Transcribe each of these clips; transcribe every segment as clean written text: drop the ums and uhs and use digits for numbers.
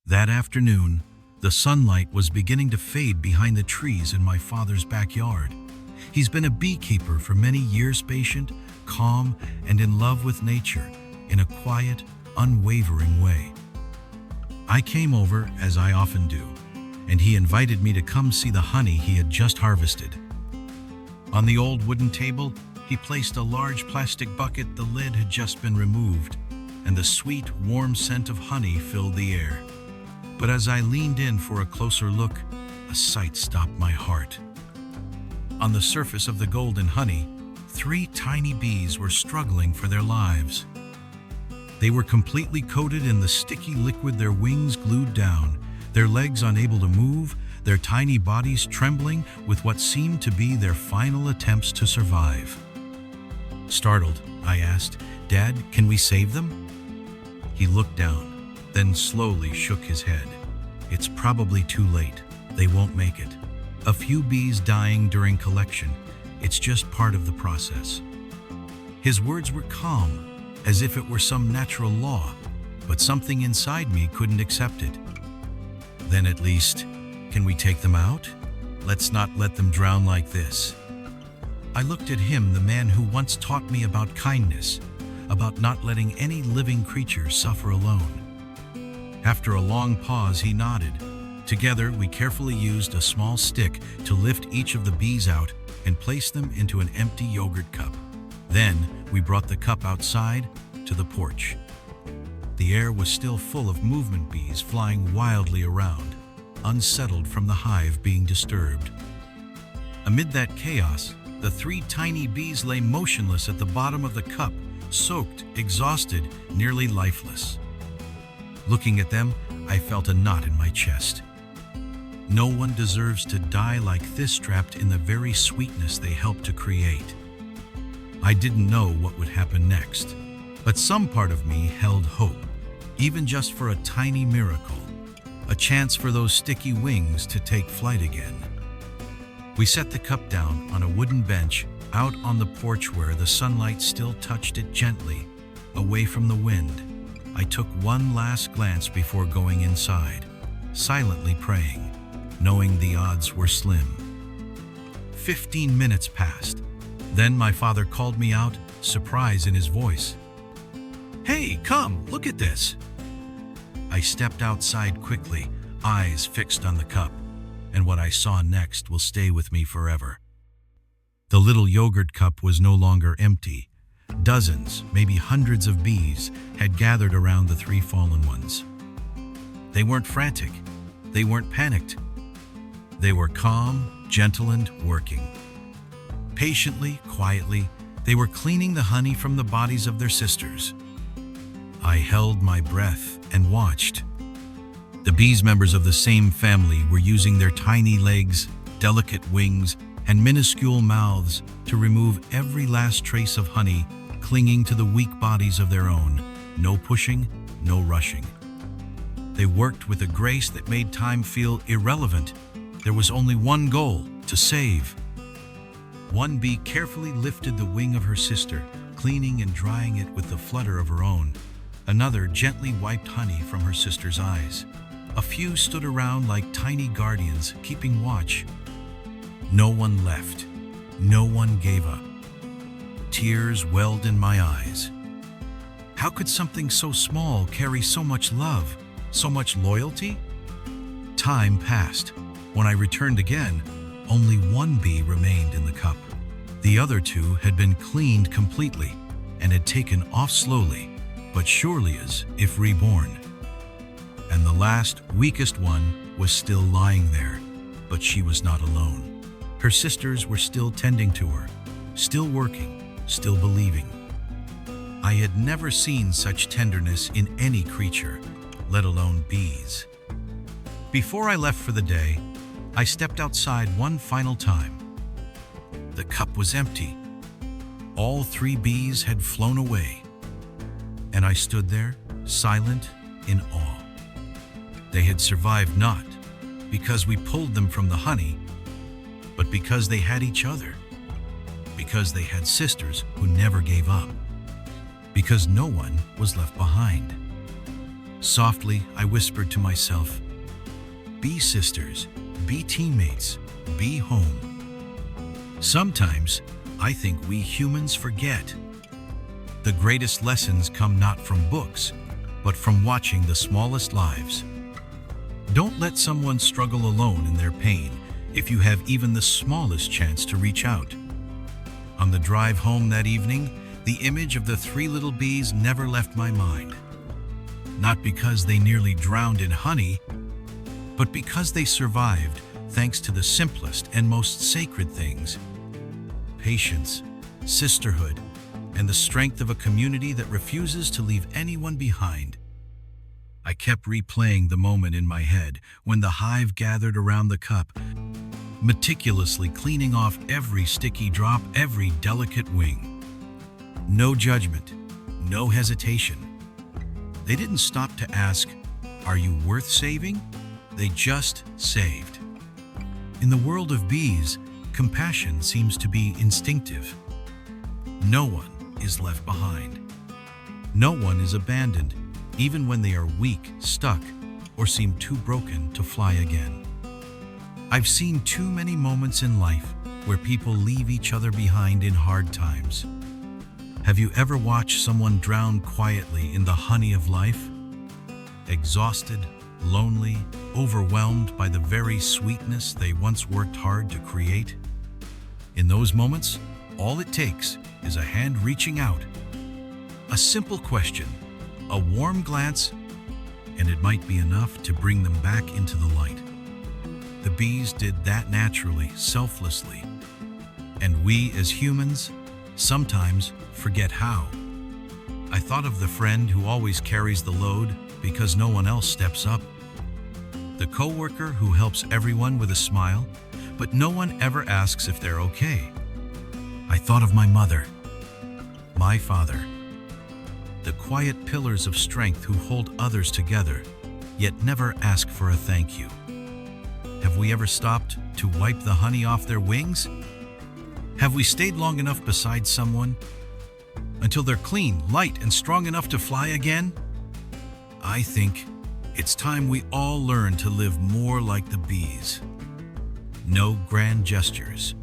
That afternoon, the sunlight was beginning to fade behind the trees in my father's backyard. He's been a beekeeper for many years, patient, calm, and in love with nature, in a quiet, unwavering way. I came over, as I often do, and he invited me to come see the honey he had just harvested. On the old wooden table, he placed a large plastic bucket. The lid had just been removed, and the sweet, warm scent of honey filled the air. But as I leaned in for a closer look, a sight stopped my heart. On the surface of the golden honey, 3 tiny bees were struggling for their lives. They were completely coated in the sticky liquid, their wings glued down, their legs unable to move, their tiny bodies trembling with what seemed to be their final attempts to survive. Startled, I asked, "Dad, can we save them?" He looked down, then slowly shook his head. "It's probably too late. They won't make it. A few bees dying during collection. It's just part of the process." His words were calm, as if it were some natural law, but something inside me couldn't accept it. "Then at least, can we take them out? Let's not let them drown like this." I looked at him, the man who once taught me about kindness, about not letting any living creature suffer alone. After a long pause, he nodded. Together, we carefully used a small stick to lift each of the bees out and place them into an empty yogurt cup. Then, we brought the cup outside to the porch. The air was still full of movement, bees flying wildly around, unsettled from the hive being disturbed. Amid that chaos, the 3 tiny bees lay motionless at the bottom of the cup, soaked, exhausted, nearly lifeless. Looking at them, I felt a knot in my chest. No one deserves to die like this, trapped in the very sweetness they helped to create. I didn't know what would happen next, but some part of me held hope, even just for a tiny miracle, a chance for those sticky wings to take flight again. We set the cup down on a wooden bench out on the porch where the sunlight still touched it gently, away from the wind. I took one last glance before going inside, silently praying, knowing the odds were slim. 15 minutes passed. Then my father called me out, surprise in his voice. "Hey, come, look at this." I stepped outside quickly, eyes fixed on the cup, and what I saw next will stay with me forever. The little yogurt cup was no longer empty. Dozens, maybe hundreds of bees had gathered around the 3 fallen ones. They weren't frantic. They weren't panicked. They were calm, gentle, and working. Patiently, quietly, they were cleaning the honey from the bodies of their sisters. I held my breath and watched. The bees, members of the same family, were using their tiny legs, delicate wings, and minuscule mouths to remove every last trace of honey clinging to the weak bodies of their own. No pushing, no rushing. They worked with a grace that made time feel irrelevant. There was only one goal: to save. One bee carefully lifted the wing of her sister, cleaning and drying it with the flutter of her own. Another gently wiped honey from her sister's eyes. A few stood around like tiny guardians, keeping watch. No one left. No one gave up. Tears welled in my eyes. How could something so small carry so much love, so much loyalty? Time passed. When I returned again, only one bee remained in the cup. The other 2 had been cleaned completely and had taken off slowly, but surely as if reborn. And the last, weakest one was still lying there, but she was not alone. Her sisters were still tending to her, still working, still believing. I had never seen such tenderness in any creature, let alone bees. Before I left for the day, I stepped outside one final time. The cup was empty. All 3 bees had flown away, and I stood there, silent, in awe. They had survived not because we pulled them from the honey, but because they had each other, because they had sisters who never gave up, because no one was left behind. Softly, I whispered to myself, "Be sisters, be teammates, be home." Sometimes, I think we humans forget. The greatest lessons come not from books, but from watching the smallest lives. Don't let someone struggle alone in their pain if you have even the smallest chance to reach out. On the drive home that evening, the image of the three little bees never left my mind. Not because they nearly drowned in honey, but because they survived thanks to the simplest and most sacred things: patience, sisterhood, and the strength of a community that refuses to leave anyone behind. I kept replaying the moment in my head when the hive gathered around the cup, meticulously cleaning off every sticky drop, every delicate wing. No judgment, no hesitation. They didn't stop to ask, "Are you worth saving?" They just saved. In the world of bees, compassion seems to be instinctive. No one is left behind. No one is abandoned, even when they are weak, stuck, or seem too broken to fly again. I've seen too many moments in life where people leave each other behind in hard times. Have you ever watched someone drown quietly in the honey of life? Exhausted, lonely, overwhelmed by the very sweetness they once worked hard to create? In those moments, all it takes is a hand reaching out, a simple question, a warm glance, and it might be enough to bring them back into the light. The bees did that naturally, selflessly. And we as humans sometimes forget how. I thought of the friend who always carries the load because no one else steps up. The coworker who helps everyone with a smile, but no one ever asks if they're okay. I thought of my mother, my father, the quiet pillars of strength who hold others together, yet never ask for a thank you. Have we ever stopped to wipe the honey off their wings? Have we stayed long enough beside someone until they're clean, light, and strong enough to fly again? I think it's time we all learn to live more like the bees. No grand gestures,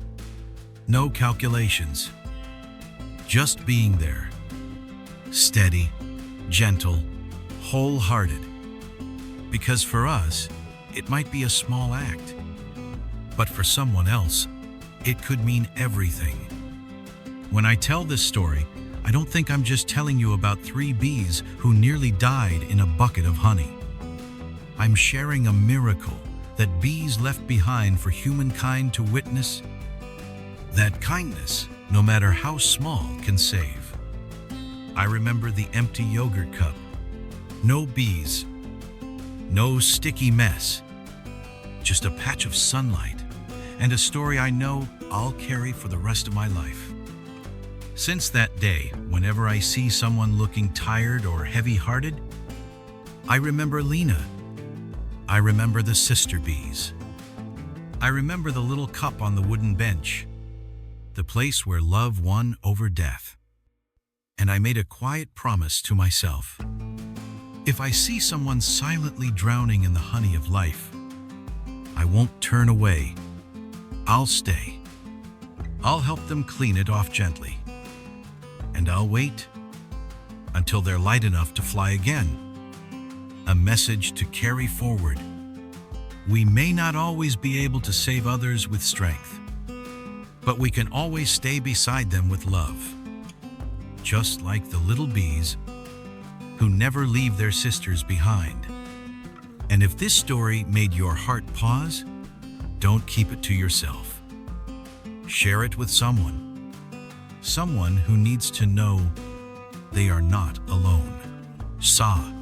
no calculations, just being there, steady, gentle, wholehearted. Because for us, it might be a small act, but for someone else, it could mean everything. When I tell this story, I don't think I'm just telling you about 3 bees who nearly died in a bucket of honey. I'm sharing a miracle that bees left behind for humankind to witness. That kindness, no matter how small, can save. I remember the empty yogurt cup. No bees, no sticky mess, just a patch of sunlight and a story I know I'll carry for the rest of my life. Since that day, whenever I see someone looking tired or heavy-hearted, I remember Lena. I remember the sister bees. I remember the little cup on the wooden bench, the place where love won over death. And I made a quiet promise to myself. If I see someone silently drowning in the honey of life, I won't turn away. I'll stay. I'll help them clean it off gently. And I'll wait until they're light enough to fly again. A message to carry forward. We may not always be able to save others with strength, but we can always stay beside them with love. Just like the little bees who never leave their sisters behind. And if this story made your heart pause, don't keep it to yourself. Share it with someone who needs to know they are not alone. Sa.